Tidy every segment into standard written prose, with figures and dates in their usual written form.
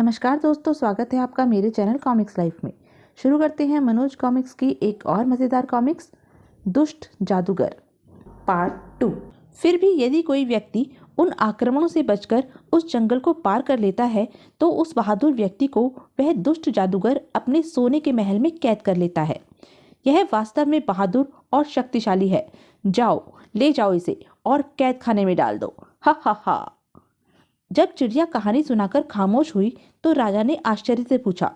नमस्कार दोस्तों, स्वागत है आपका मेरे चैनल कॉमिक्स लाइफ में। शुरू करते हैं मनोज कॉमिक्स की एक और मज़ेदार कॉमिक्स, दुष्ट जादूगर पार्ट 2। फिर भी यदि कोई व्यक्ति उन आक्रमणों से बचकर उस जंगल को पार कर लेता है तो उस बहादुर व्यक्ति को वह दुष्ट जादूगर अपने सोने के महल में कैद कर लेता है। यह वास्तव में बहादुर और शक्तिशाली है। जाओ, ले जाओ इसे और कैद खाने में डाल दो। हा हा हा। जब चिड़िया कहानी सुनाकर खामोश हुई तो राजा ने आश्चर्य से पूछा,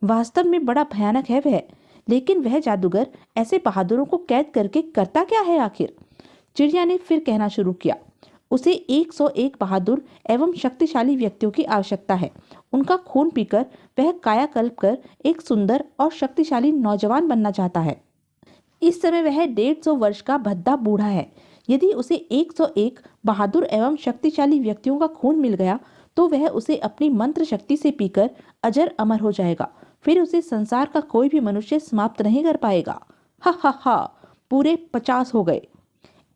वास्तव में बड़ा भयानक है वह, लेकिन वह जादूगर ऐसे बहादुरों को कैद करके करता क्या है आखिर? चिड़िया ने फिर कहना शुरू किया, उसे 101 बहादुर एवं शक्तिशाली व्यक्तियों की आवश्यकता है। उनका खून पीकर वह कायाकल्प कर एक सुंदर और शक्तिशाली नौजवान बनना चाहता है। इस समय वह 150 वर्ष का भद्दा बूढ़ा है। यदि उसे 101 बहादुर एवं शक्तिशाली व्यक्तियों का खून मिल गया तो वह उसे अपनी मंत्र शक्ति से पीकर अजर अमर हो जाएगा। फिर उसे संसार का कोई भी मनुष्य समाप्त नहीं कर पाएगा। हा हा हा। पूरे 50 हो गए।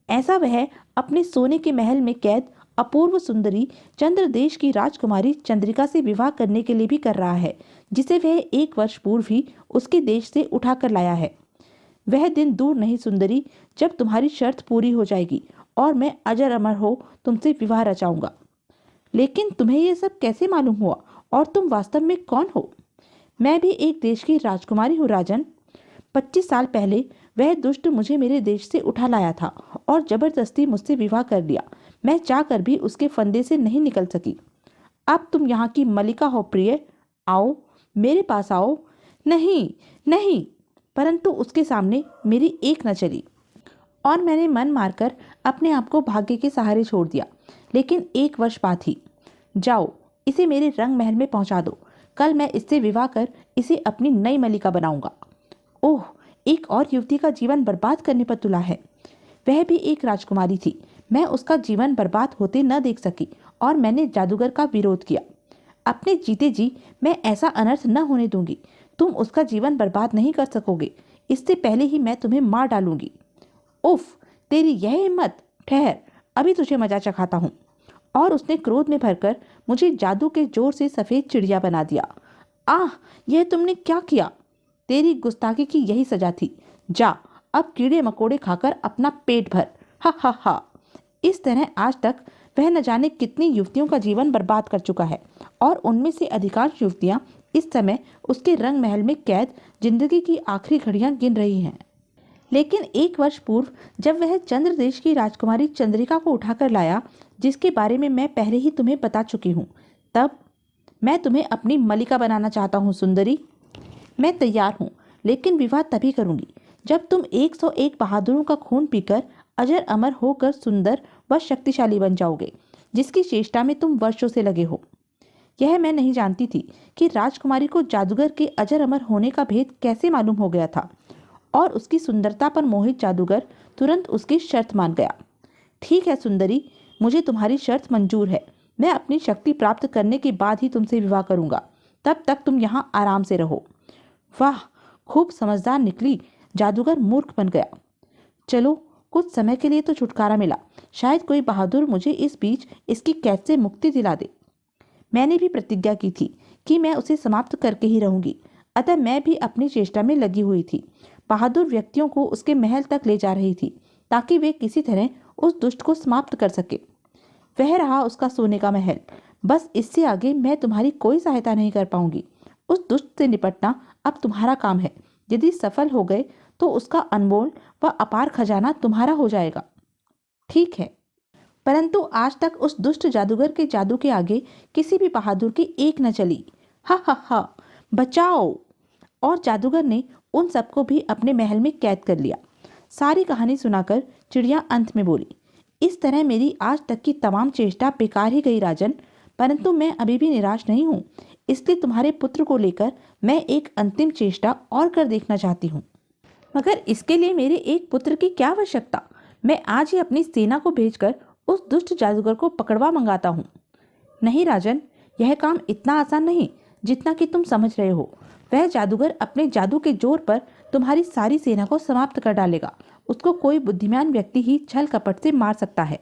ऐसा वह अपने सोने के महल में कैद अपूर्व सुंदरी चंद्रदेश की राजकुमारी चंद्रिका से विवाह करने के लिए भी कर रहा है, जिसे वह 1 वर्ष पूर्व ही उसके देश से उठा कर लाया है। वह दिन दूर नहीं सुंदरी, जब तुम्हारी शर्त पूरी हो जाएगी और मैं अजर अमर हो तुमसे विवाह रचाऊंगा। लेकिन तुम्हें यह सब कैसे मालूम हुआ और तुम वास्तव में कौन हो? मैं भी एक देश की राजकुमारी हूँ राजन। 25 साल पहले वह दुष्ट मुझे मेरे देश से उठा लाया था और जबरदस्ती मुझसे विवाह कर लिया। मैं चाहकर भी उसके फंदे से नहीं निकल सकी। अब तुम यहाँ की मलिका हो प्रिय, आओ मेरे पास आओ। नहीं नहीं, परंतु उसके सामने मेरी एक न चली और मैंने मन मारकर अपने आप को भाग्य के सहारे छोड़ दिया। लेकिन 1 वर्ष बाद ही। जाओ, इसे मेरे रंग महल में पहुंचा दो। कल मैं इससे विवाह कर इसे अपनी नई मलिका बनाऊंगा। ओह, एक और युवती का जीवन बर्बाद करने पर तुला है। वह भी एक राजकुमारी थी। मैं उसका जीवन बर्बाद होते न देख सकी और मैंने जादूगर का विरोध किया। अपने जीते जी मैं ऐसा अनर्थ न होने दूंगी। तुम उसका जीवन बर्बाद नहीं कर सकोगे। इससे पहले ही मैं तुम्हें मार डालूंगी। उफ, तेरी यह हिम्मत! ठहर, अभी तुझे मजा चखाता हूँ। और उसने क्रोध में भरकर मुझे जादू के जोर से सफेद चिड़िया बना दिया। आह, यह तुमने क्या किया? तेरी गुस्ताखी की यही सजा थी। जा, अब कीड़े मकोड़े खाकर अपना पेट भर। हा हा हा। इस तरह आज तक वह न जाने कितनी युवतियों का जीवन बर्बाद कर चुका है और उनमें से अधिकांश युवतियां इस समय उसके रंग महल में कैद जिंदगी की आखिरी घड़ियां गिन रही हैं। लेकिन 1 वर्ष पूर्व जब वह चंद्रदेश की राजकुमारी चंद्रिका को उठाकर लाया, जिसके बारे में मैं पहले ही तुम्हें बता चुकी हूँ, तब मैं तुम्हें अपनी मलिका बनाना चाहता हूँ सुंदरी। मैं तैयार हूँ, लेकिन विवाह तभी करूंगी जब तुम 101 बहादुरों का खून पीकर अजर अमर होकर सुंदर व शक्तिशाली बन जाओगे, जिसकी चेष्टा में तुम वर्षों से लगे हो। यह मैं नहीं जानती थी कि राजकुमारी को जादूगर के अजर अमर होने का भेद कैसे मालूम हो गया था और उसकी सुंदरता पर मोहित जादूगर तुरंत उसकी शर्त मान गया। ठीक है सुंदरी, मुझे तुम्हारी शर्त मंजूर है। मैं अपनी शक्ति प्राप्त करने के बाद ही तुमसे विवाह करूंगा। तब तक तुम यहाँ आराम से रहो। वाह, खूब समझदार निकली। जादूगर मूर्ख बन गया। चलो, कुछ समय के लिए तो छुटकारा मिला। शायद कोई बहादुर मुझे इस बीच इसकी कैद से मुक्ति दिला दे। मैंने भी प्रतिज्ञा की थी कि मैं उसे समाप्त करके ही रहूंगी, अतः मैं भी अपनी चेष्टा में लगी हुई थी। बहादुर व्यक्तियों को उसके महल तक ले जा रही थी ताकि वे किसी तरह उस दुष्ट को समाप्त कर सके। वह रहा उसका सोने का महल। बस इससे आगे मैं तुम्हारी कोई सहायता नहीं कर पाऊंगी। उस दुष्ट से निपटना अब तुम्हारा काम है। यदि सफल हो गए तो उसका अनमोल व अपार खजाना तुम्हारा हो जाएगा। ठीक है, परंतु आज तक उस दुष्ट जादूगर के जादू के आगे किसी भी बहादुर की एक न चली। हा हा हा। बचाओ! और जादूगर ने उन सबको भी अपने महल में कैद कर लिया। सारी कहानी सुनाकर चिड़िया अंत में बोली, इस तरह मेरी आज तक की तमाम चेष्टा बेकार ही गई राजन, परंतु मैं अभी भी निराश नहीं हूँ। इसलिए तुम्हारे पुत्र को लेकर मैं एक अंतिम चेष्टा और कर देखना चाहती हूँ। मगर इसके लिए मेरे एक पुत्र की क्या आवश्यकता? मैं आज ही अपनी सेना को भेजकर उस दुष्ट जादूगर को पकड़वा मंगाता हूँ। नहीं राजन, यह काम इतना आसान नहीं जितना कि तुम समझ रहे हो। वह जादूगर अपने जादू के जोर पर तुम्हारी सारी सेना को समाप्त कर डालेगा। उसको कोई बुद्धिमान व्यक्ति ही छल कपट से मार सकता है।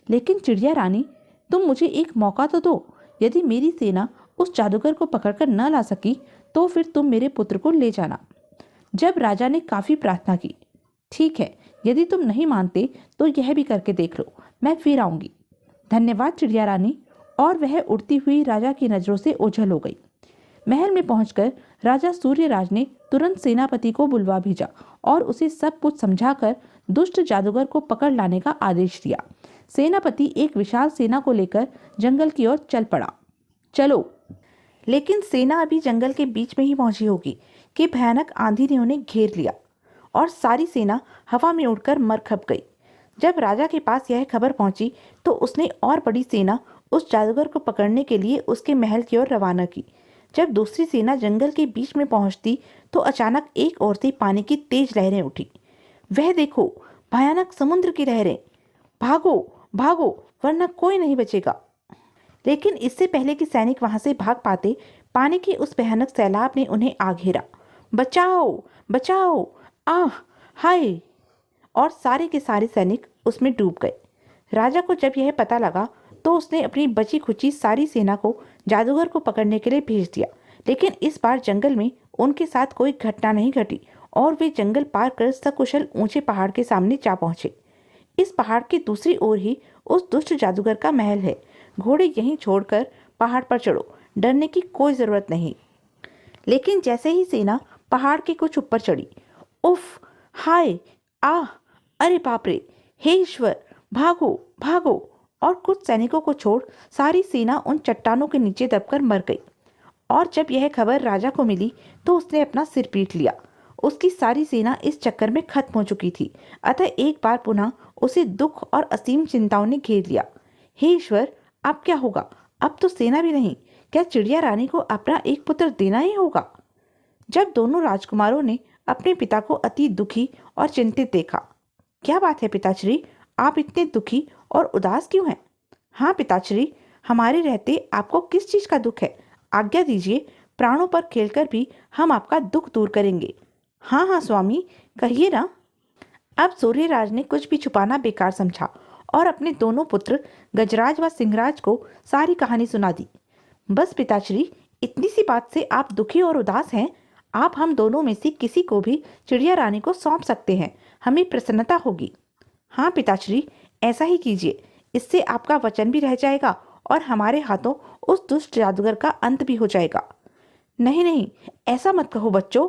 लेकिन चिड़िया रानी, तुम मुझे एक मौका तो दो। यदि मेरी सेना उस जादूगर को पकड़कर न ला सकी तो फिर तुम मेरे पुत्र को ले जाना। जब राजा ने काफी प्रार्थना की, ठीक है, यदि तुम नहीं मानते तो यह भी करके देख लो, मैं फिर आऊंगी। धन्यवाद चिड़िया रानी। और वह उड़ती हुई राजा की नजरों से ओझल हो गई। महल में पहुंचकर राजा सूर्यराज ने तुरंत सेनापति को बुलवा भेजा और उसे सब कुछ समझाकर दुष्ट जादूगर को पकड़ लाने का आदेश दिया। सेनापति एक विशाल सेना को लेकर जंगल की ओर चल पड़ा। चलो, लेकिन सेना अभी जंगल के बीच में ही पहुंची होगी कि भयानक आंधी ने उन्हें घेर लिया और सारी सेना हवा में उड़कर मर खप गई। जब राजा के पास यह खबर पहुंची तो उसने और बड़ी सेना उस जादूगर को पकड़ने के लिए उसके महल की ओर रवाना की। जब दूसरी सेना जंगल के बीच में पहुंचती तो अचानक एक ओर से पानी की तेज लहरें उठी। वह देखो, भयानक समुद्र की लहरें! भागो भागो, वरना कोई नहीं बचेगा। लेकिन इससे पहले कि सैनिक वहां से भाग पाते, पानी के उस भयानक सैलाब ने उन्हें आ घेरा। बचाओ बचाओ, आह हाय! और सारे के सारे सैनिक उसमें डूब गए। राजा को जब यह पता लगा तो उसने अपनी बची खुची सारी सेना को जादूगर को पकड़ने के लिए भेज दिया। लेकिन इस बार जंगल में उनके साथ कोई घटना नहीं घटी और वे जंगल पार कर सकुशल ऊंचे पहाड़ के सामने जा पहुंचे। इस पहाड़ की दूसरी ओर ही उस दुष्ट जादूगर का महल है। घोड़े यहीं छोड़कर पहाड़ पर चढ़ो, डरने की कोई जरूरत नहीं। लेकिन जैसे ही सेना पहाड़ के कुछ ऊपर चढ़ी, उफ, हाय, आह, अरे बाप रे, हे ईश्वर, भागो भागो! और कुछ सैनिकों को छोड़ सारी सेना उन चट्टानों के नीचे दबकर मर गई। और जब यह खबर राजा को मिली तो उसने अपना सिर पीट लिया। उसकी सारी सेना इस चक्कर में खत्म हो चुकी थी। अतः एक बार पुनः उसे दुख और असीम चिंताओं ने घेर लिया। हे ईश्वर, अब क्या होगा? अब तो सेना भी नहीं, क्या चिड़िया रानी को अपना एक पुत्र देना ही होगा? जब दोनों राजकुमारों ने अपने पिता को अति दुखी और चिंतित देखा। क्या बात है पिताश्री, आप इतने दुखी और उदास क्यों हैं? हाँ पिताश्री, हमारे रहते आपको किस चीज का दुख है? आज्ञा दीजिए, प्राणों पर खेलकर भी हम आपका दुख दूर करेंगे। हाँ हाँ स्वामी, कहिए ना। अब सूर्यराज ने कुछ भी छुपाना बेकार समझा और अपने दोनों पुत्र गजराज व सिंहराज को सारी कहानी सुना दी। बस पिताश्री, इतनी सी बात से आप दुखी और उदास हैं? आप हम दोनों में से किसी को भी चिड़िया रानी को सौंप सकते हैं, हमें प्रसन्नता होगी। हाँ पिताश्री, ऐसा ही कीजिए, इससे आपका वचन भी रह जाएगा और हमारे हाथों उस दुष्ट जादूगर का अंत भी हो जाएगा। नहीं नहीं, ऐसा मत कहो बच्चों,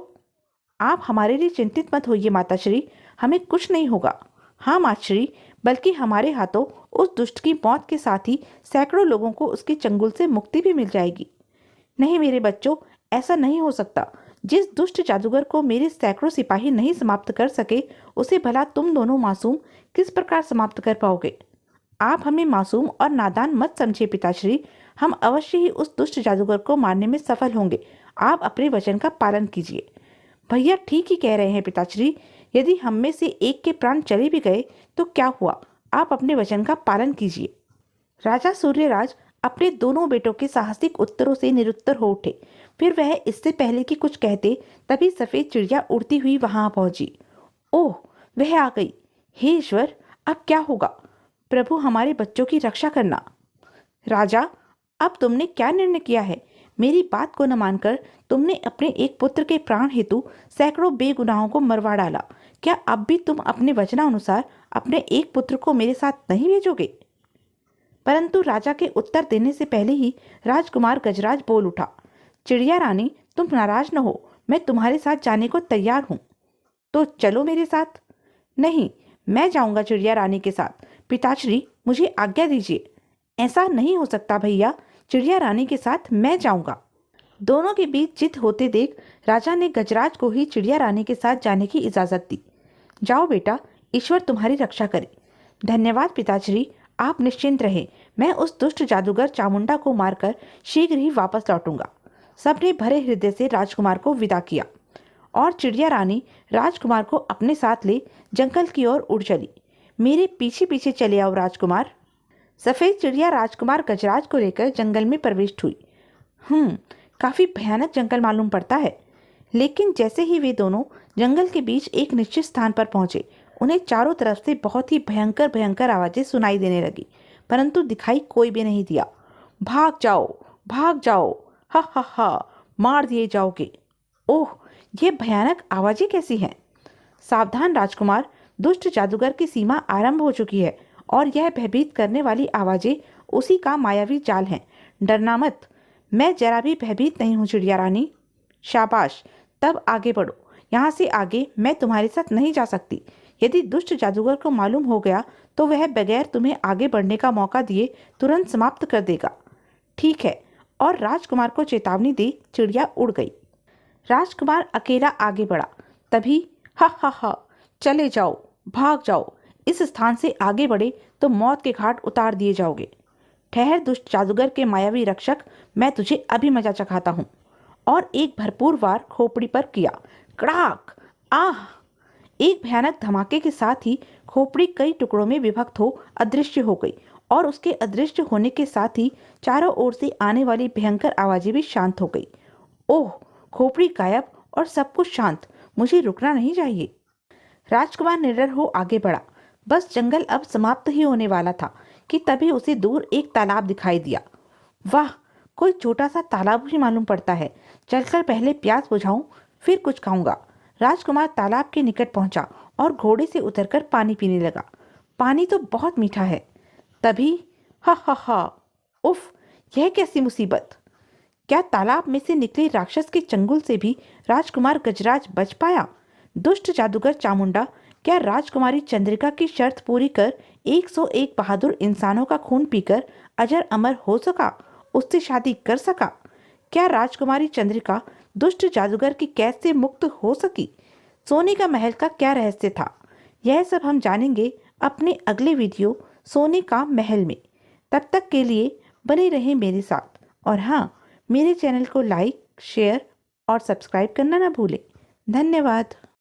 आप हमारे लिए चिंतित मत होइए माताश्री, हमें कुछ नहीं होगा। हाँ माताश्री, बल्कि हमारे हाथों उस दुष्ट की मौत के साथ ही सैकड़ों लोगों को उसके चंगुल से मुक्ति भी मिल जाएगी। नहीं मेरे बच्चों, ऐसा नहीं हो सकता। जिस दुष्ट जादूगर को मेरे सैकड़ों सिपाही नहीं समाप्त कर सके, उसे भला तुम दोनों मासूम किस प्रकार समाप्त कर पाओगे? आप हमें मासूम और नादान मत समझिए पिताश्री, हम अवश्य ही उस दुष्ट जादूगर को मारने में सफल होंगे। आप अपने वचन का पालन कीजिए। भैया ठीक ही कह रहे हैं पिताश्री, यदि हम में से एक के प्राण चले भी गए तो क्या हुआ, आप अपने वचन का पालन कीजिए। राजा सूर्यराज अपने दोनों बेटों के साहसिक उत्तरों से निरुत्तर हो उठे। फिर वह इससे पहले कि कुछ कहते तभी सफेद चिड़िया उड़ती हुई वहां पहुंची। ओह, वह आ गई। हे ईश्वर, अब क्या होगा? प्रभु, हमारे बच्चों की रक्षा करना। राजा, अब तुमने क्या निर्णय किया है? मेरी बात को न मानकर तुमने अपने एक पुत्र के प्राण हेतु सैकड़ों बेगुनाहों को मरवा डाला। क्या अब भी तुम अपने वचनानुसार अपने एक पुत्र को मेरे साथ नहीं भेजोगे? परंतु राजा के उत्तर देने से पहले ही राजकुमार गजराज बोल उठा। चिड़िया रानी, तुम नाराज न हो, मैं तुम्हारे साथ जाने को तैयार हूँ। तो चलो मेरे साथ। नहीं, मैं जाऊंगा चिड़िया रानी के साथ। पिताश्री, मुझे आज्ञा दीजिए। ऐसा नहीं हो सकता भैया, चिड़िया रानी के साथ मैं जाऊंगा। दोनों के बीच जिद होते देख राजा ने गजराज को ही चिड़िया रानी के साथ जाने की इजाजत दी। जाओ बेटा, ईश्वर तुम्हारी रक्षा करे। धन्यवाद पिताश्री, आप निश्चिंत रहे, मैं उस दुष्ट जादूगर चामुंडा को मारकर शीघ्र ही वापस लौटूंगा। सबने भरे हृदय से राजकुमार को विदा किया और चिड़िया रानी राजकुमार को अपने साथ ले जंगल की ओर उड़ चली। मेरे पीछे पीछे चले आओ राजकुमार। सफेद चिड़िया राजकुमार गजराज को लेकर जंगल में प्रविष्ट हुई। काफी भयानक जंगल मालूम पड़ता है। लेकिन जैसे ही वे दोनों जंगल के बीच एक निश्चित स्थान पर पहुंचे, उन्हें चारों तरफ से बहुत ही भयंकर भयंकर आवाजें सुनाई देने लगी, परंतु दिखाई कोई भी नहीं दिया। भाग जाओ भाग जाओ, हा हा हा, मार दिए जाओगे। ओह, ये भयानक आवाजें कैसी हैं? सावधान राजकुमार, दुष्ट जादूगर की सीमा आरंभ हो चुकी है और यह भयभीत करने वाली आवाजें उसी का मायावी जाल हैं। डरना मत, मैं जरा भी भयभीत नहीं हूँ चिड़िया रानी। शाबाश, तब आगे बढ़ो। यहाँ से आगे मैं तुम्हारे साथ नहीं जा सकती। यदि दुष्ट जादूगर को मालूम हो गया तो वह बगैर तुम्हें आगे बढ़ने का मौका दिए तुरंत समाप्त कर देगा। ठीक है, और राजकुमार को चेतावनी दे चिड़िया उड़ गई। राजकुमार अकेला आगे बढ़ा। तभी हा हा हा, चले जाओ, भाग जाओ। इस स्थान से आगे बढ़े तो मौत के घाट उतार दिए जाओगे। ठहर दुष्ट जादूगर के मायावी रक्षक, मैं तुझे अभी मजा चखाता हूँ। और एक भरपूर वार खोपड़ी पर किया। कड़ाक! आह! एक भयानक धमाके के साथ ही खोपड़ी कई टुकड़ों में विभक्त हो अदृश्य हो गई और उसके अदृश्य होने के साथ ही चारों ओर से आने वाली भयंकर आवाजें भी शांत हो गई। ओह, खोपड़ी गायब और सब कुछ शांत। मुझे रुकना नहीं चाहिए। राजकुमार निडर हो आगे बढ़ा। बस जंगल अब समाप्त ही होने वाला था कि तभी उसे दूर एक तालाब दिखाई दिया। वाह, कोई छोटा सा तालाब ही मालूम पड़ता है। चलकर पहले प्यास बुझाऊं, फिर कुछ खाऊंगा। राजकुमार तालाब के निकट पहुंचा और घोड़े से उतरकर पानी पीने लगा। पानी तो बहुत मीठा है। तभी हा हा हा, उफ, यह कैसी मुसीबत! क्या तालाब में से निकले राक्षस के चंगुल से भी राजकुमार गजराज बच पाया? दुष्ट जादूगर चामुंडा, क्या राजकुमारी चंद्रिका की शर्त पूरी कर 101 बहादुर इंसानों का खून पीकर अजर अमर हो सका, उससे शादी कर सका? क्या राजकुमारी चंद्रिका दुष्ट जादूगर की कैद से मुक्त हो सकी? सोने का महल का क्या रहस्य था? यह सब हम जानेंगे अपने अगले वीडियो सोने का महल में। तब तक के लिए बने रहें मेरे साथ। और हाँ, मेरे चैनल को लाइक, शेयर और सब्सक्राइब करना ना भूलें। धन्यवाद।